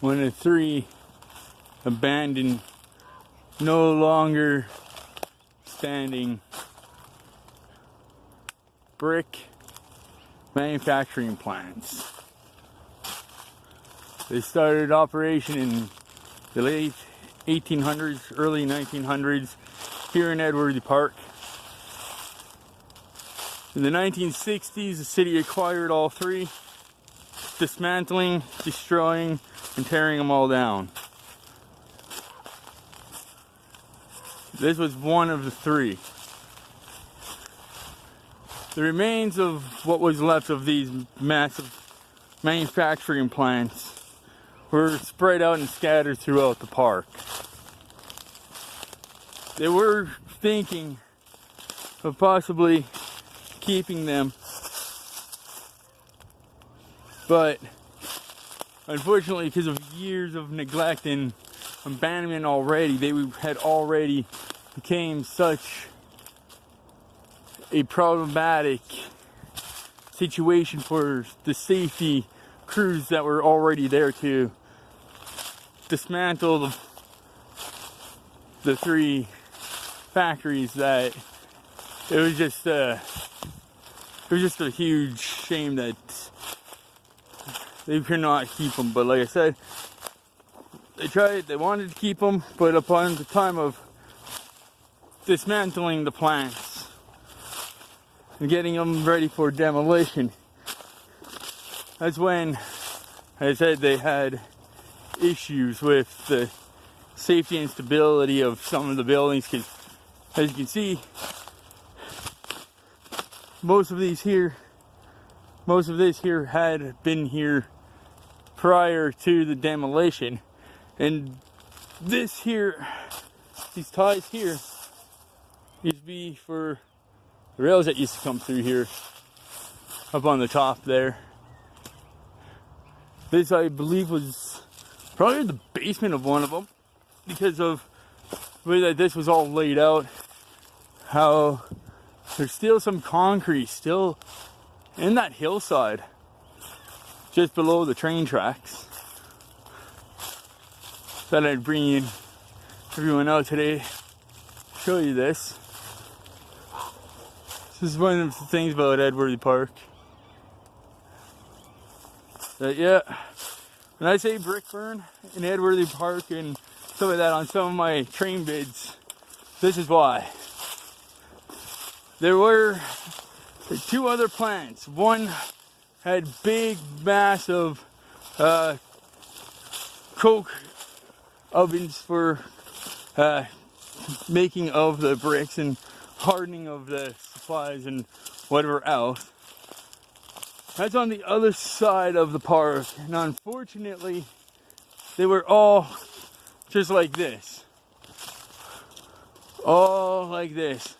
one of 3 abandoned, no longer standing brick manufacturing plants. They started operation in the late 1800s, early 1900s here in Edworthy Park. In the 1960s, the city acquired all 3, dismantling, destroying, and tearing them all down. This was one of the 3. The remains of what was left of these massive manufacturing plants were spread out and scattered throughout the park. They were thinking of possibly keeping them, but unfortunately, because of years of neglect and abandonment already, they had already became such a problematic situation for the safety crews that were already there to dismantle the 3 factories, that it was just a huge shame that they could not keep them. But like I said, they wanted to keep them, but upon the time of dismantling the plants and getting them ready for demolition, that's when, as I said, they had issues with the safety and stability of some of the buildings, because as you can see, most of this here had been here prior to the demolition. And this here, these ties here, used to be for the rails that used to come through here, up on the top there. This, I believe, was probably the basement of one of them, because of the way that this was all laid out. How there's still some concrete still in that hillside, just below the train tracks. Thought I'd bring everyone out today, show you this. This is one of the things about Edworthy Park. But yeah, when I say brick burn in Edworthy Park and stuff like that on some of my train bids, this is why. There were 2 other plants. One had big, massive coke ovens for making of the bricks and hardening of the supplies and whatever else. That's on the other side of the park, and unfortunately, they were all just like this. All like this.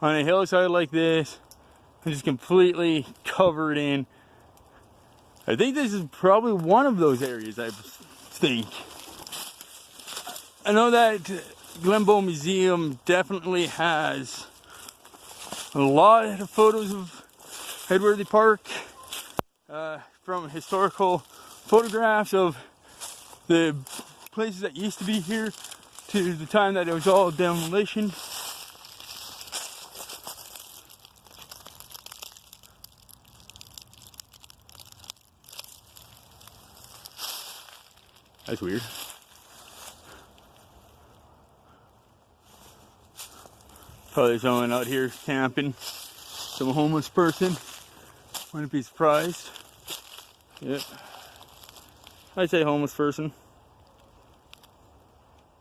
On a hillside like this, and just completely covered in. I think this is probably one of those areas, I think. I know that Glenbow Museum definitely has a lot of photos of Edworthy Park, from historical photographs of the places that used to be here to the time that it was all demolition. That's weird. Probably someone out here camping. Some homeless person. Wouldn't be surprised. Yep. I'd say homeless person.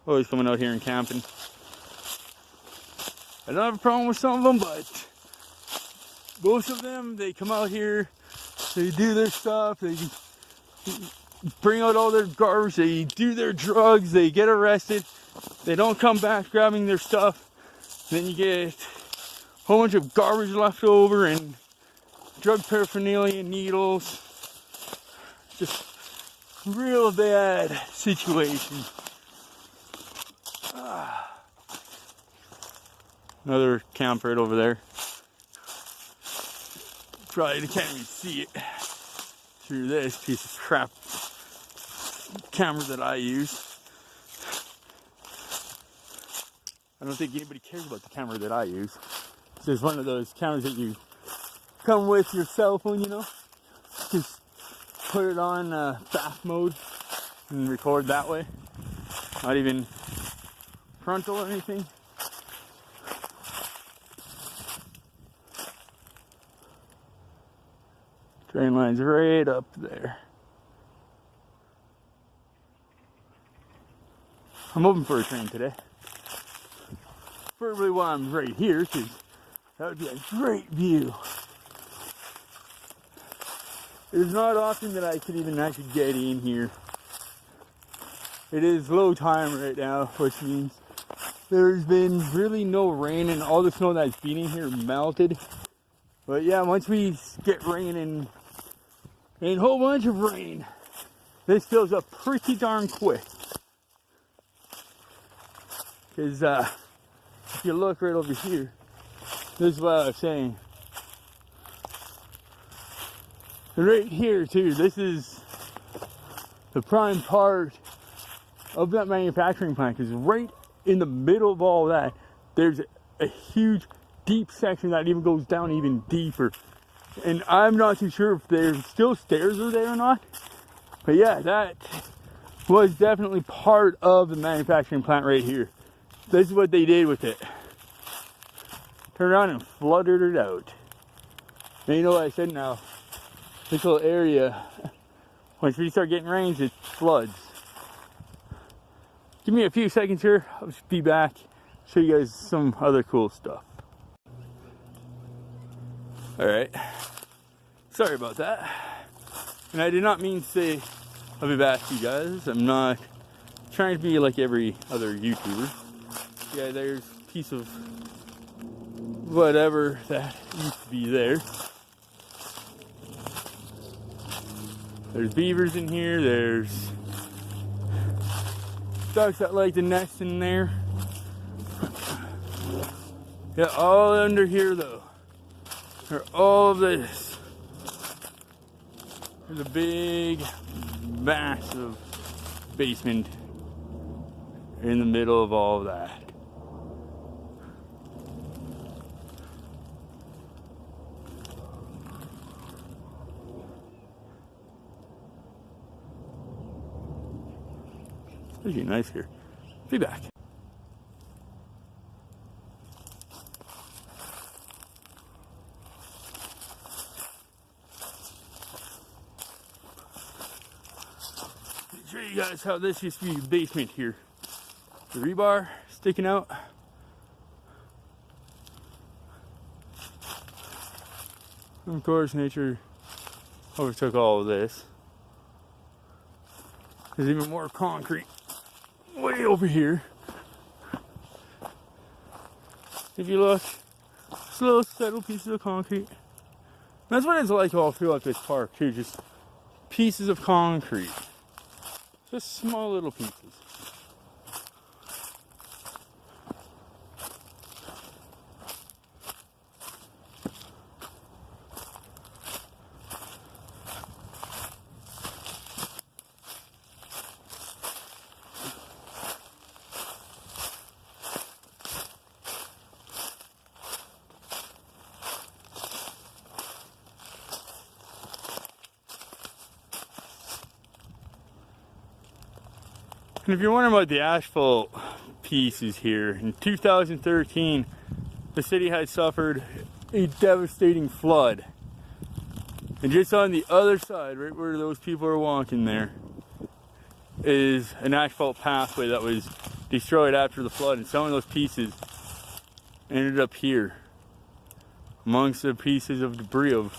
Always coming out here and camping. I don't have a problem with some of them, but most of them, they come out here, they do their stuff, they bring out all their garbage, they do their drugs, they get arrested, they don't come back grabbing their stuff. Then you get a whole bunch of garbage left over and drug paraphernalia, needles. Just real bad situation. Another camp right over there. Probably can't even see it through this piece of crap camera that I use. I don't think anybody cares about the camera that I use. It's just one of those cameras that you come with your cell phone, you know. Just put it on back mode and record that way. Not even frontal or anything. Train line's right up there. I'm hoping for a train today. Preferably while I'm right here, because that would be a great view. It's not often that I can even actually get in here. It is low time right now, which means there's been really no rain, and all the snow that's been in here melted. But yeah, once we get rain and a whole bunch of rain, this fills up pretty darn quick. Because if you look right over here, this is what I was saying. Right here too, this is the prime part of that manufacturing plant, because right in the middle of all that, there's a huge deep section that even goes down even deeper. And I'm not too sure if there's still stairs are there or not. But yeah, that was definitely part of the manufacturing plant right here. This is what they did with it. Turned around and flooded it out. And you know what I said now? This little area, once we start getting rains, it floods. Give me a few seconds here. I'll just be back. Show you guys some other cool stuff. Alright. Sorry about that. And I did not mean to say I'll be back, you guys. I'm not trying to be like every other YouTuber. Yeah, there's a piece of whatever that used to be there. There's beavers in here, there's ducks that like to nest in there. Yeah, all under here though. Or all of this. There's a big, massive basement in the middle of all of that. It's pretty nice here. Be back. Show you guys how this used to be the basement here. The rebar sticking out. And of course, nature overtook all of this. There's even more concrete way over here. If you look, slow, settled pieces of concrete. That's what it's like all throughout this park too, just pieces of concrete. Just small little pieces. And if you're wondering about the asphalt pieces here, in 2013, the city had suffered a devastating flood. And just on the other side, right where those people are walking there, is an asphalt pathway that was destroyed after the flood. And some of those pieces ended up here, amongst the pieces of debris of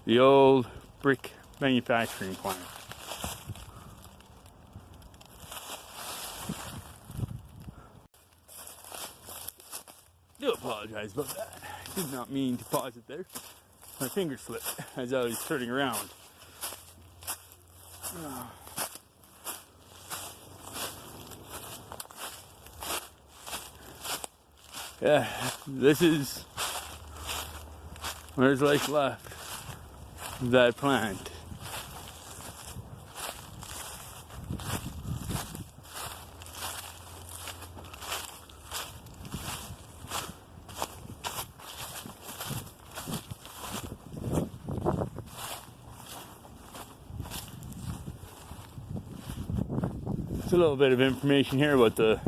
the old brick manufacturing plant. I do apologize about that. I did not mean to pause it there. My finger slipped as I was turning around. Yeah, this is what there's like left of that plant. Just a little bit of information here about the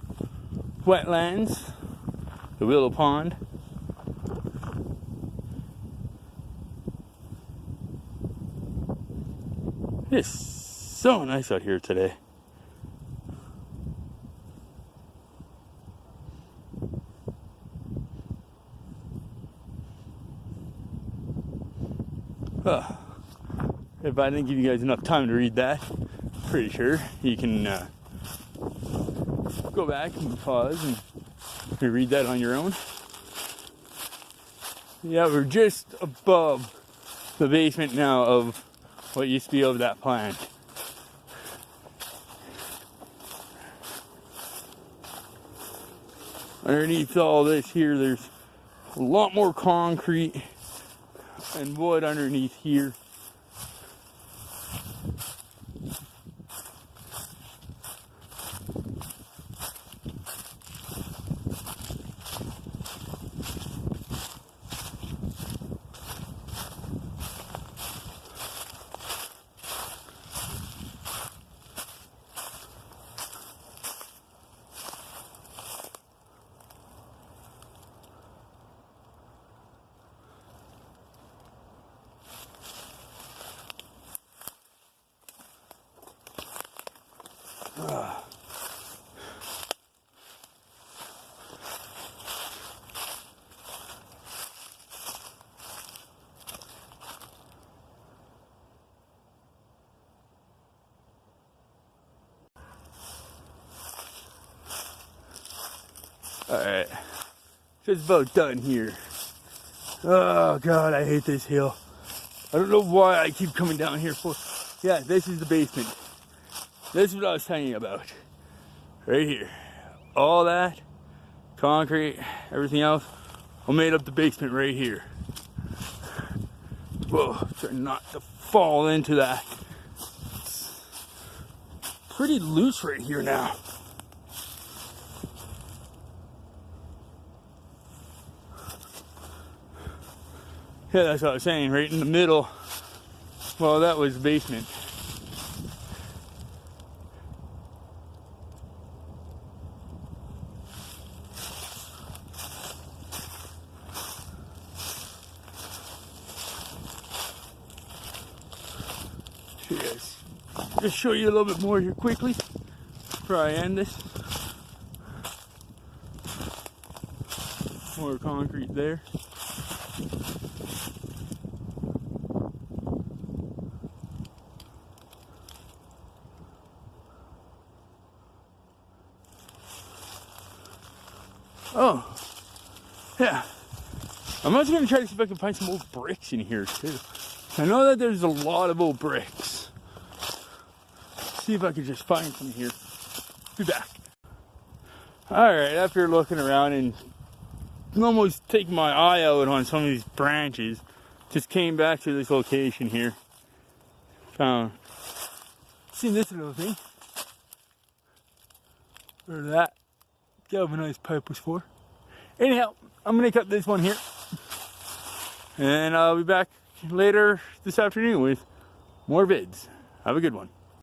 wetlands, the Willow Pond. It's so nice out here today. If I didn't give you guys enough time to read that, pretty sure you can go back and pause and read that on your own. Yeah, we're just above the basement now of what used to be of that plant. Underneath all this here, there's a lot more concrete and wood underneath here. Alright, just about done here. Oh god, I hate this hill. I don't know why I keep coming down here for. Yeah, this is the basement. This is what I was telling you about. Right here. All that, concrete, everything else, all made up the basement right here. Whoa, try not to fall into that. It's pretty loose right here now. Yeah, that's what I was saying, right in the middle. Well, that was the basement. Yes. Just show you a little bit more here quickly before I end this. More concrete there. Oh, yeah. I'm also going to try to see if I can find some old bricks in here, too. I know that there's a lot of old bricks. See if I can just find some here. Be back. Alright, after looking around and almost taking my eye out on some of these branches, just came back to this location here. Seen this little thing. Where that galvanized pipe was for. Anyhow, I'm gonna cut this one here, and I'll be back later this afternoon with more vids. Have a good one.